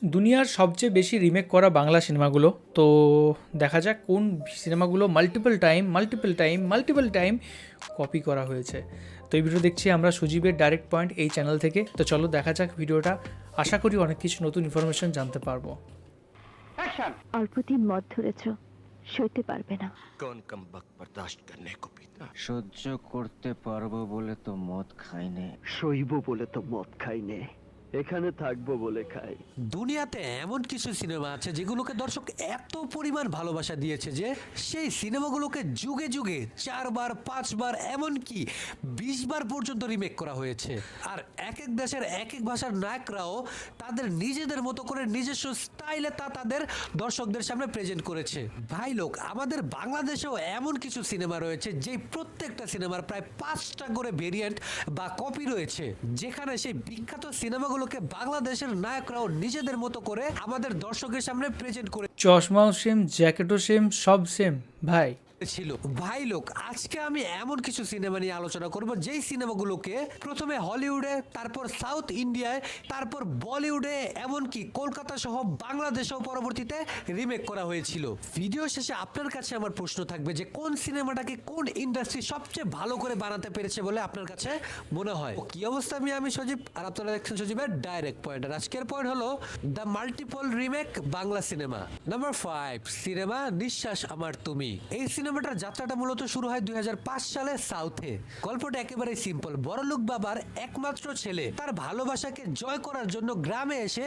দুনিয়ার সবচেয়ে বেশি রিমেক করা বাংলা সিনেমাগুলো, তো দেখা যাক কোন সিনেমাগুলো মাল্টিপল টাইম কপি করা হয়েছে। তো এই ভিডিও দেখছি আমরা সুজীবের ডাইরেক্ট পয়েন্ট এই চ্যানেল থেকে। তো চলো দেখা যাক ভিডিওটা, আশা করি অনেক কিছু নতুন ইনফরমেশন জানতে পারবো। অল্পদিন মদ ধরেছ, সইতে পারবে না। कौन कम वक्त बर्दाश्त करने को पीता সহ্য করতে পারবো বলে তো মদ খাইনি। সইব বলে তো মদ খাই নে, এখানে থাকবো বলে খাই। দুনিয়াতে এমন কিছু সিনেমা আছে যেগুলোকে দর্শক এত পরিমাণ ভালোবাসা দিয়েছে যে সেই সিনেমাগুলোকে যুগে যুগে 4বার 5বার এমনকি 20বার পর্যন্ত রিমেক করা হয়েছে। আর এক এক দেশের এক এক ভাষার নায়করাও তাদের নিজেদের মতো করে নিজস্ব স্টাইলে তাদের দর্শকদের সামনে প্রেজেন্ট করেছে। ভাই লোক, আমাদের বাংলাদেশেও এমন কিছু সিনেমা রয়েছে যে প্রত্যেকটা সিনেমার প্রায় 5টা করে ভেরিয়েন্ট বা কপি রয়েছে, যেখানে সেই বিখ্যাত সিনেমাগুলোকে বাংলাদেশের নায়করাও নিজেদের মতো করে আমাদের দর্শকের সামনে প্রেজেন্ট চশমাও সেম, জ্যাকেটও সেম, সব সেম ভাই। ছিল। ভাই লোক, আজকে আমি এমন কিছু সিনেমা নিয়ে আলোচনা করব যেই সিনেমাগুলোকে প্রথমে হলিউডে, তারপর সাউথ ইন্ডিয়ায়, তারপর বলিউডে, এমনকি কলকাতা সহ বাংলাদেশেও পরবর্তীতে রিমেক করা হয়েছিল। ভিডিও শেষে আপনার কাছে আমার প্রশ্ন থাকবে যে কোন সিনেমাটাকে কোন ইন্ডাস্ট্রি সবচেয়ে ভালো করে বানাতে পেরেছে বলে আপনার কাছে মনে হয়। কি অবস্থা? আমি সজীব, আর আপনারা দেখছেন সজীবের ডাইরেক্ট পয়েন্ট। আর আজকের পয়েন্ট হলো the multiple remake Bangla cinema. Number 5, cinema নিঃশ্বাস আমার তুমি। এই সিনেমাটার যাত্রাটা মূলত শুরু হয় 2005 সালে সাউথে। গল্পটা একেবারে সিম্পল। বড়লোক বাবার একমাত্র ছেলে তার ভালোবাসাকে জয় করার জন্য গ্রামে এসে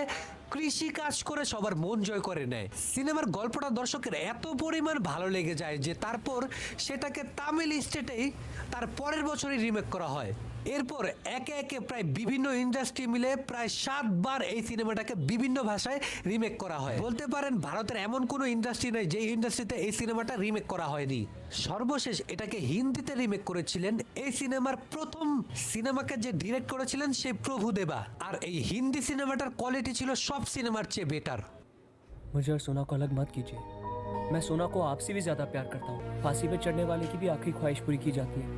কৃষি কাজ করে সবার মন জয় করে নেয়। সিনেমার গল্পটা দর্শকের এত পরিমাণ ভালো লেগে যায় যে তারপর সেটাকে তামিল স্টেটেই তার পরের বছরই রিমেক করা হয়। এরপর একে একে প্রায় বিভিন্ন ইন্ডাস্ট্রি মিলে প্রায় 7বার এই সিনেমাটাকে বিভিন্ন ভাষায় রিমেক করা হয়। বলতে পারেন ভারতের এমন কোনো ইন্ডাস্ট্রি নেই যে ইন্ডাস্ট্রিতে এই সিনেমাটা রিমেক করা হয়নি। সর্বশেষ এটাকে হিন্দিতে রিমেক করেছিলেন। এই সিনেমার প্রথম সিনেমাকে যে ডিরেক্ট করেছিলেন সে প্রভুদেবা। আর এই হিন্দি সিনেমাটার কোয়ালিটি ছিল সব সিনেমার চেয়ে বেটার। मुझे और सोना को अलग मत कीजिए। मैं सोना को आपसे भी ज्यादा प्यार करता हूँ। फांसी पर चढ़ने वाले की भी आखिरी ख्वाहिश पूरी की जाती है।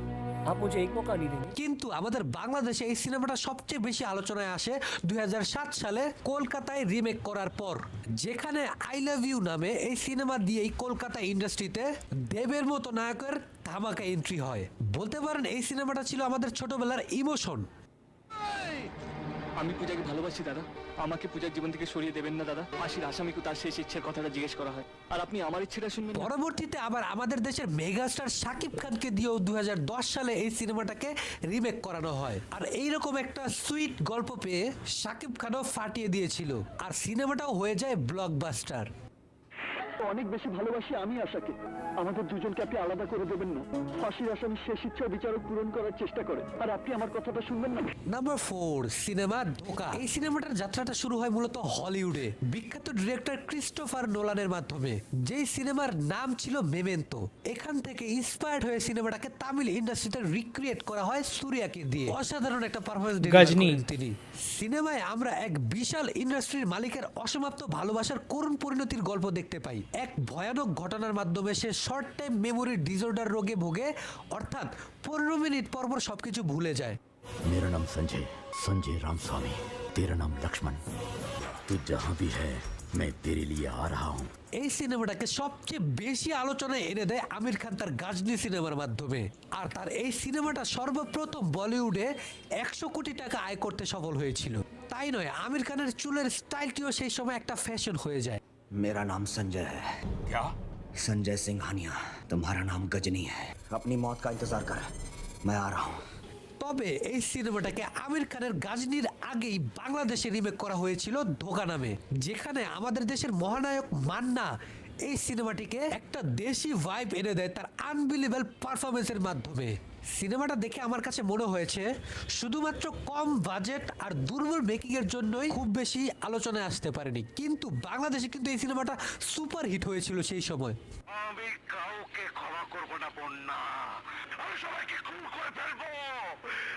आप मुझे एक मौका नहीं देंगे? কিন্তু আমাদের বাংলাদেশে এই সিনেমাটা সবচেয়ে বেশি আলোচনায় আসে 2007 সালে কলকাতায় রিমেক করার পর, যেখানে আই লাভ ইউ নামে এই সিনেমা দিয়েই কলকাতা ইন্ডাস্ট্রিতে দেবের মতো নায়কের ধামাকা এন্ট্রি হয়। বলতে পারেন এই সিনেমাটা ছিল আমাদের ছোটবেলার ইমোশন। আমি পূজাকে ভালোবাসি দাদা, আমাকে পূজার জীবন থেকে সরিয়ে দেবেন না দাদা। ফাঁসির আসামিকে তার শেষ ইচ্ছের কথাটা জিজ্ঞেস করা হয়, আর আপনি আমার ইচ্ছেটা শুনবেন না। পরবর্তীতে আবার আমাদের দেশের মেগাস্টার শাকিব খানকে দিয়েও 2010 সালে এই সিনেমাটাকে রিমেক করানো হয়। আর এইরকম একটা সুইট গল্প পেয়ে শাকিব খানও ফাটিয়ে দিয়েছিল, আর সিনেমাটাও হয়ে যায় ব্লকবাস্টার। অনেক বেশি ভালোবাসি আমি আশাকে। আমাদের দুজনকে আপনি আলাদা করে দেবেন না। ফাঁসির আসামি শেষ ইচ্ছা বিচারক পূরণ করার চেষ্টা করে, আর আপনি আমার কথাটা শুনবেন না। নাম্বার 4, সিনেমা ধোঁকা। এই সিনেমাটার যাত্রাটা শুরু হয় মূলত হলিউডে বিখ্যাত ডিরেক্টর ক্রিস্টোফার নোলানের মাধ্যমে, যেই সিনেমার নাম ছিল মেমেন্টো। এখান থেকে ইন্সপায়ার্ড হয়ে সিনেমাটাকে তামিল ইন্ডাস্ট্রিতে রিক্রিয়েট করা হয় সূর্যাকে দিয়ে। অসাধারণ একটা পারফরম্যান্স গজনী। তিনি সিনেমায় আমরা এক বিশাল ইন্ডাস্ট্রির মালিকের অসমাপ্ত ভালোবাসার করুণ পরিণতির গল্প দেখতে পাই। এক ভয়ানক ঘটনার মাধ্যমে সে শর্ট টাইম মেমোরি ডিসঅর্ডার রোগে ভোগে, অর্থাৎ 15 মিনিট পর সবকিছু ভুলে যায়। मेरा नाम संजय संजय रामस्वामी, तेरा नाम लक्ष्मण, तू जहाँ भी है मैं तेरे लिए आ रहा हूँ। এই সিনেমাটাকে সবচেয়ে বেশি আলোচনায় এনে দেয় আমির খান তার গাজনি সিনেমার মাধ্যমে। আর তার এই সিনেমাটা সর্বপ্রথম বলিউডে 100 কোটি টাকা আয় করতে সফল হয়েছিল। তাই নয়, আমির খানের চুলের স্টাইলটিও সেই সময় একটা ফ্যাশন হয়ে যায়। मेरा नाम संजय है। क्या? संजय सिंघानिया। तुम्हारा नाम गजनी है। अपनी मौत का इंतजार कर, मैं आ रहा हूँ। তবে এই সিনেমাটাকে আমির খানের গাজনির আগেই বাংলাদেশে রিমেক করা হয়েছিল ধোঁকা নামে, যেখানে আমাদের দেশের মহানায়ক মান্না এই সিনেমাটিকে একটা দেশি ভাইব এনে দেয় তার আনবিলিভেবল পারফরমেন্সের মাধ্যমে। সিনেমাটা দেখে আমার কাছে মনে হয়েছে শুধুমাত্র কম বাজেট আর দুর্বল মেকিং এর জন্যই খুব বেশি আলোচনায় আসতে পারেনি, কিন্তু বাংলাদেশে কিন্তু এই সিনেমাটা সুপার হিট হয়েছিল সেই সময়। আমি কাউকে ক্ষমা করব না বন্যা, আমি সবাইকে খুন করে ফেলবো,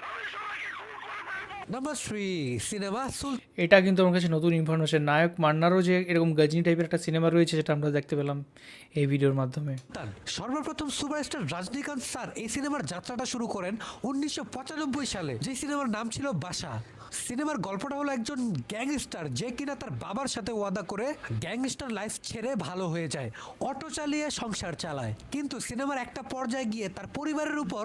আমি সবাইকে খুন করে ফেলবো। নাম্বার 3, সিনেমা এটা কিন্তু আমার কাছে নতুন ইনফরমেশন। নায়ক মান্নারও যে এরকম গজনী টাইপের একটা সিনেমা রয়েছে, যেটা আমরা দেখতে পেলাম এই ভিডিওর মাধ্যমে। সর্বপ্রথম সুপারস্টার রজনীকান্ত স্যার এই সিনেমার যাত্রাটা শুরু করেন 1995 সালে, যে সিনেমার নাম ছিল বাসা। সিনেমার গল্পটা হলো একজন গ্যাংস্টার যে কিনা তার বাবার সাথে ওয়াদা করে গ্যাংস্টার লাইফ ছেড়ে ভালো হয়ে যায়, অটো চালিয়ে সংসার চালায়। কিন্তু সিনেমার একটা পর্যায়ে গিয়ে তার পরিবারের উপর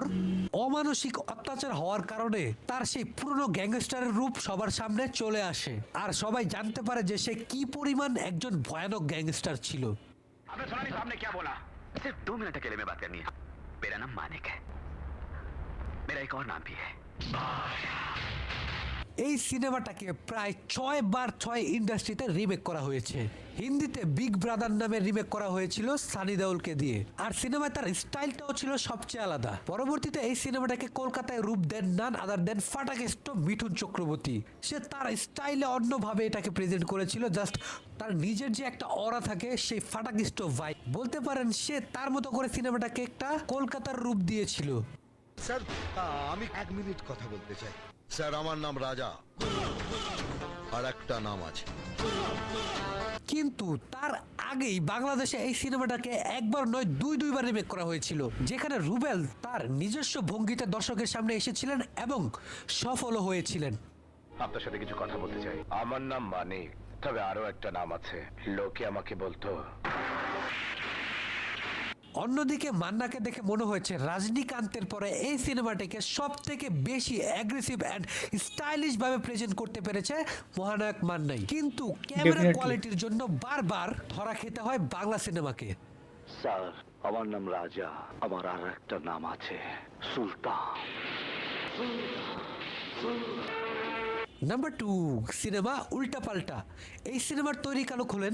অমানসিক অত্যাচার হওয়ার কারণে তার সেই পুরনো গ্যাংস্টারের রূপ সবার সামনে চলে আসে, আর সবাই জানতে পারে যে সে কি পরিমাণ একজন ভয়ানক গ্যাংস্টার ছিল। आपने सुना नहीं साहब ने क्या बोला? सिर्फ 2 मिनट अकेले में बात करनी है। मेरा नाम मानिक है, मेरा एक और नाम भी है। এই সিনেমাটাকে প্রায় 6 ইন্ডাস্ট্রিতে রিমেক করা হয়েছে। হিন্দিতে বিগ ব্রাদার নামে রিমেক করা হয়েছিল সানি দেওলকে দিয়ে, আর সিনেমায় তার স্টাইলটাও ছিল সবচেয়ে আলাদা। পরবর্তীতে এই সিনেমাটাকে কলকাতায় রূপ দেন নান আদার দেন ফাটাকেষ্ট মিঠুন চক্রবর্তী। সে তার স্টাইলে অন্যভাবে এটাকে প্রেজেন্ট করেছিল, জাস্ট তার নিজের যে একটা অরা থাকে সেই ফাটাকেষ্ট ভাইব বলতে পারেন, সে তার মতো করে সিনেমাটাকে একটা কলকাতার রূপ দিয়েছিল। স্যার আমি 1 মিনিট কথা বলতে চাই। স্যার আমার নাম রাজা, আর একটা নাম আছে। কিন্তু তার আগেই বাংলাদেশে এই সিনেমাটাকে একবার নয় দুইবার রিমেক করা হয়েছিল, যেখানে রুবেল তার নিজস্ব ভঙ্গিতে দর্শকের সামনে এসেছিলেন এবং সফলও হয়েছিলেন। আপনার সাথে কিছু কথা বলতে চাই। আমার নাম মানিক, তবে আরো একটা নাম আছে, লোকে আমাকে বলতো। অন্যদিকে মান্নাকে দেখে মনে হয়েছে রজনীকান্তের পরে এই সিনেমাটিকে সব থেকে বেশি অ্যাগ্রেসিভ অ্যান্ড স্টাইলিশ ভাবে প্রেজেন্ট করতে পেরেছে মহানায়ক মান্নাই। কিন্তু ক্যামেরা Definitely. কোয়ালিটির জন্য বারবার ধরা খেতে হয় বাংলা সিনেমাকে। স্যার আমার নাম রাজা, আমার আর একটা নাম আছে, সুলতান। নাম্বার 2 সিনেমা উল্টাপাল্টা। এই সিনেমার তৈরিকালক হলেন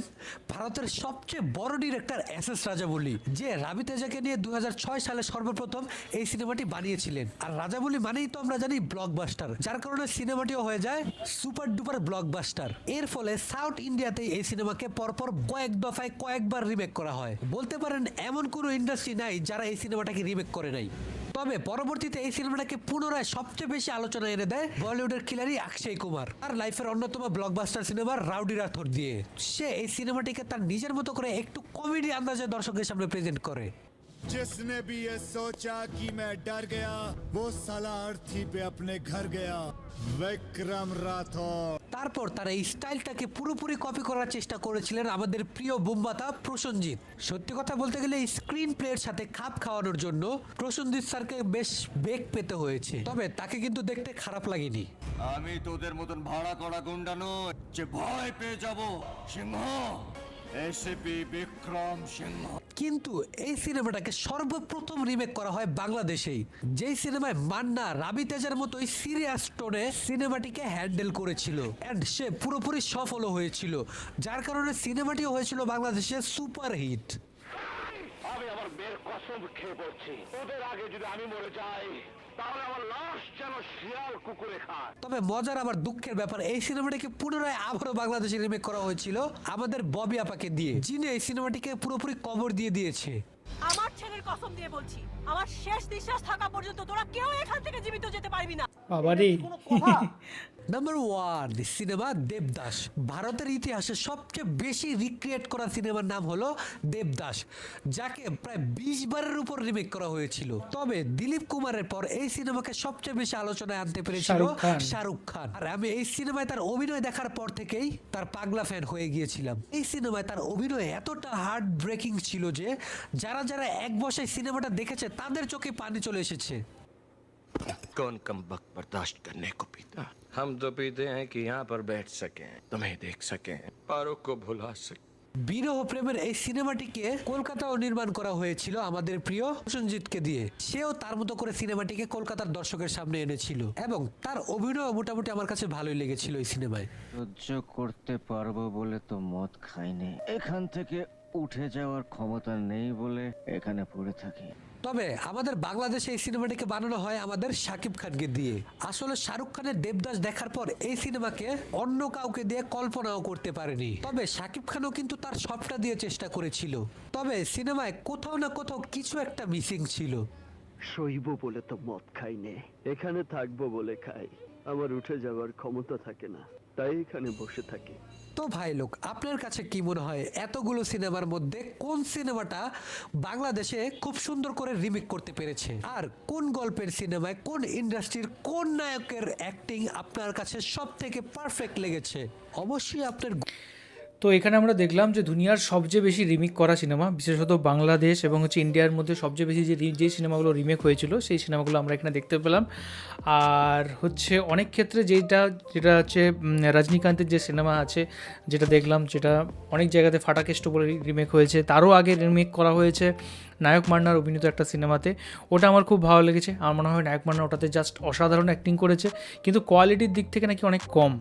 ভারতের সবচেয়ে বড় ডিরেক্টর এস রাজাবলী, যে রাবি তেজাকে নিয়ে 2006 সালে সর্বপ্রথম এই সিনেমাটি বানিয়েছিলেন। আর রাজাবলী মানেই তো আমরা জানি ব্লকবাস্টার, যার কারণে সিনেমাটিও হয়ে যায় সুপার ডুপার ব্লকবাস্টার। এর ফলে সাউথ ইন্ডিয়াতে এই সিনেমাকে পরপর কয়েক দফায় কয়েকবার রিমেক করা হয়। বলতে পারেন এমন কোনো ইন্ডাস্ট্রি নাই যারা এই সিনেমাটাকে রিমেক করে নাই। তবে পরবর্তীতে এই সিনেমাটাকে পুনরায় সবচেয়ে বেশি আলোচনা এনে দেয় বলিউডের কিলারি অক্ষয় কুমার আর লাইফের অন্যতম ব্লকবাস্টার সিনেমা রাউডি রাথোর দিয়ে। সে এই সিনেমাটিকে তার নিজের মতো করে একটু কমেডি আন্দাজে দর্শকের সামনে প্রেজেন্ট করে। जिसने भी ये सोचा कि मैं डर गया वो साला अर्थी पे अपने घर गया। विक्रम राठौर। তারপর তারা এই স্টাইলটাকে পুরোপুরি কপি করার চেষ্টা করেছিলেন আমাদের প্রিয় বুম্বাতা প্রসেনজিৎ। সত্যি কথা বলতে গেলে এই স্ক্রিন প্লের সাথে খাপ খাওয়ানোর জন্য প্রসেনজিৎ স্যারকে বেশ বেগ পেতে হয়েছে, তবে তাকে কিন্তু দেখতে খারাপ লাগেনি। আমি তোদের মতন ভাড়া করা গুন্ডা নই যে ভয় পেয়ে যাব। সিংহ, এসিপি বিক্রম সিংহ। কিন্তু এই সিনেমাটাকে সর্বপ্রথম রিমেক করা হয় বাংলাদেশেই, যেই সিনেমায় মান্না রাবি তেজার মতোই সিরিয়াস টোনে সিনেমাটিকে হ্যান্ডেল করেছিল এন্ড সে পুরোপুরি সফল হয়েছিল, যার কারণে সিনেমাটিও হয়েছিল বাংলাদেশে সুপার হিট। আমি আমার মেয়ের কসম খেয়ে বলছি, ওদের আগে যদি আমি মরে যাই তাহলে আমার লাশ যেন শিয়াল কুকুরে খায়। তবে মজার আবার দুঃখের ব্যাপার, এই সিনেমাটিকে পুনরায় আবারও বাংলাদেশে রিমেক করা হয়েছিল আমাদের ববি আপাকে দিয়ে, যিনি এই সিনেমাটিকে পুরোপুরি কবর দিয়ে দিয়েছে। আমার ছেলের কসম দিয়ে বলছি, আমার শেষ নিঃশ্বাস থাকা পর্যন্ত তোরা কেউ এখান থেকে জীবিত যেতে পারবি না। বাবারে নাম্বার 1 সিনেমা দেবদাস। ভারতের ইতিহাসে সবচেয়ে বেশি রিক্রিয়েট করা সিনেমার নাম হলো দেবদাস, যাকে প্রায় 20 বারের উপর রিমেক করা হয়েছিল। তবে দিলীপ কুমারের পর এই সিনেমাকে সবচেয়ে বেশি আলোচনায় আনতে পেরেছিল শাহরুখ খান। আর আমি এই সিনেমায় তার অভিনয় দেখার পর থেকেই তার পাগলা ফ্যান হয়ে গিয়েছিলাম। এই সিনেমায় তার অভিনয় এতটা হার্ট ব্রেকিং ছিল যে যারা যারা এক বসায় সিনেমাটা দেখেছে তাদের চোখে পানি চলে এসেছে। कौन कम वक्त बर्दाश्त करने को पीता? हम तो पीते हैं कि यहाँ पर बैठ सके, तुम्हें देख सके, पारों को भुला सके। বিরহ প্রেমের এই সিনেমাটিকে কলকাতাও নির্মাণ করা হয়েছিল আমাদের প্রিয় প্রসেনজিৎকে দিয়ে। সেও তার মতো করে সিনেমাটিকে কলকাতার দর্শকের সামনে এনেছিল এবং তার অভিনয় মোটামুটি আমার কাছে ভালোই লেগেছিল এই সিনেমায়। সহ্য করতে পারবো বলে তো মদ খাইনি, এখান থেকে উঠে যাওয়ার ক্ষমতা নেই বলে এখানে পড়ে থাকি। তবে আমাদের বাংলাদেশে এই সিনেমাটিকে বানানো হয় আমাদের শাকিব খানকে দিয়ে। আসলে শাহরুখ খানের দেবদাস দেখার পর এই সিনেমাকে অন্য কাউকে দিয়ে কল্পনাও করতে পারেনি। তবে শাকিব খানও কিন্তু তার সবটা দিয়ে চেষ্টা করেছিল, তবে সিনেমায় কোথাও না কোথাও কিছু একটা মিসিং ছিল। সইব বলে তো মদ খাই নে, এখানে থাকবো বলে খাই। আমার উঠে যাওয়ার ক্ষমতা থাকে না, তাই এখানে বসে থাকি। তো ভাই লোক, আপনার কাছে কি মনে হয় এতগুলো সিনেমার মধ্যে কোন সিনেমাটা বাংলাদেশে খুব সুন্দর করে রিমেক করতে পেরেছে, আর কোন গল্পের সিনেমায় কোন ইন্ডাস্ট্রির কোন নায়কের অ্যাক্টিং আপনার কাছে সব থেকে পারফেক্ট লেগেছে? অবশ্যই আপনার তো এখানে আমরা দেখলাম যে দুনিয়ার সবচেয়ে বেশি রিমেক করা সিনেমা, বিশেষত বাংলাদেশ এবং ইন্ডিয়ার মধ্যে সবচেয়ে বেশি যে সিনেমাগুলো রিমেক হয়েছিল সেই সিনেমাগুলো আমরা এখানে দেখতে পেলাম। আর অনেক ক্ষেত্রে যেটা হচ্ছে রজনীকান্তের যে সিনেমা আছে যেটা দেখলাম, যেটা অনেক জায়গাতে ফাটাকেষ্ট বলে রিমেক হয়েছে, তারও আগে রিমেক করা হয়েছে নায়ক মান্নার অভিনীত একটা সিনেমাতে। ওটা আমার খুব ভালো লেগেছে। আমার মনে হয় নায়ক মান্না ওটাতে জাস্ট অসাধারণ অ্যাক্টিং করেছে, কিন্তু কোয়ালিটির দিক থেকে নাকি অনেক কম,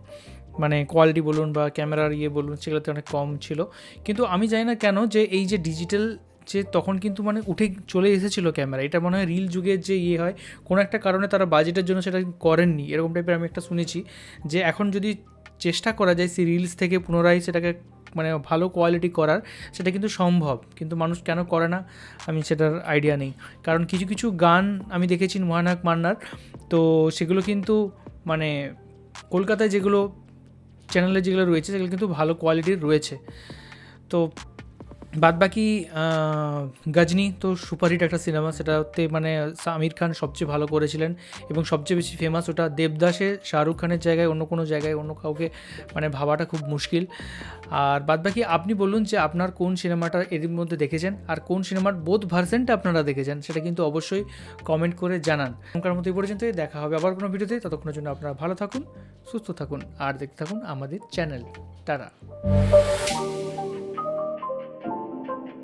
মানে কোয়ালিটি বলুন বা ক্যামেরার বলুন সেগুলোতে অনেক কম ছিল। কিন্তু আমি জানি না কেন যে এই যে ডিজিটাল যে তখন কিন্তু মানে উঠে চলে এসেছিলো ক্যামেরা, এটা মনে হয় রিল যুগের যে হয় কোনো একটা কারণে তারা বাজেটের জন্য সেটা করেননি, এরকম টাইপের আমি একটা শুনেছি। যে এখন যদি চেষ্টা করা যায় সেই রিলস থেকে পুনরায় সেটাকে মানে ভালো কোয়ালিটি করার, সেটা কিন্তু সম্ভব, কিন্তু মানুষ কেন করে না আমি সেটার আইডিয়া নেই। কারণ কিছু কিছু গান আমি দেখেছি মহানায়ক মান্নার, তো সেগুলো কিন্তু মানে কলকাতায় যেগুলো চ্যানেলে যেগুলো রয়েছে সেগুলো কিন্তু ভালো কোয়ালিটির রয়েছে। তো বাদবাকি গজনি তো সুপারহিট একটা সিনেমা, সেটাতে মানে আমির খান সবচেয়ে ভালো করেছিলেন এবং সবচেয়ে বেশি ফেমাস ওটা। দেবদাসে শাহরুখ খানের জায়গায় অন্য কোনো জায়গায় অন্য কাউকে মানে ভাবাটা খুব মুশকিল। আর বাদবাকি আপনি বলুন যে আপনার কোন সিনেমাটা এর মধ্যে দেখেছেন আর কোন সিনেমার বোথ ভার্সনটা আপনারা দেখেছেন, সেটা কিন্তু অবশ্যই কমেন্ট করে জানান। এখনকার মতো এই পর্যন্ত, দেখা হবে আবার কোনো ভিডিওতে। ততক্ষণের জন্য আপনারা ভালো থাকুন, সুস্থ থাকুন আর দেখতে থাকুন আমাদের চ্যানেল। টাটা।